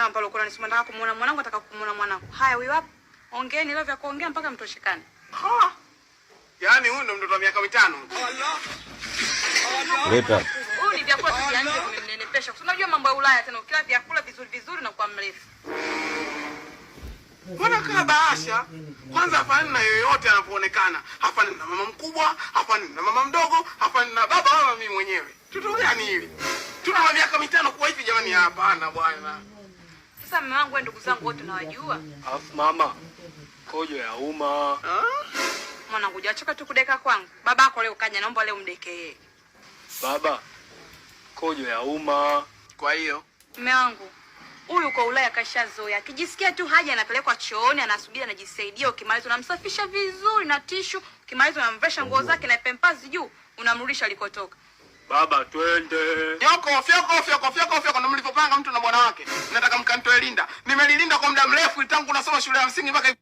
Mbona ambalo kuna nisema nataka kumuona mwanangu, nataka kumuona mwanangu. Haya huyu hapa. Ongeeni leo vya kuongea mpaka mtoshekane. Ha. Yaani huyu ndo mtoto wa miaka 5. Leta. Huyu ni vyakula vya nje kumemnenepesha. Kwa unajua mambo ya Ulaya tena ukila vyakula vizuri na kuwa mrefu. Mbona kama bahasha? Kwanza hapa na yoyote anapoonekana. Hapa ni na mama mkubwa, hapa ni na mama mdogo, hapa ni na baba mama mimi mwenyewe. Mtoto gani hili? Tuna miaka 5 kwa hivi jamani, hapana bwana. Sasa mume wangu ndugu zangu wote nawajua. Alafu mama, kojo ya uma. Mwanangu hujachoka tu kudeka kwangu. Babako leo kaja, naomba leo mdeke yeye. Baba, kojo ya uma. Kwa hiyo Mume wangu huyu kwa Ulaya kashazoea. Akijisikia tu haja anapelekwa chooni, anasubiri anajisaidia, ukimaliza unamsafisha vizuri na tishu, ukimaliza unamvesha nguo zake na pampers juu, unamrudisha alikotoka. Baba twende. Fyoko na mlipopanga mtu na bwana wake. Nataka mkanitoe Linda. Nimelilinda kwa muda mrefu tangu nasoma shule ya msingi mpaka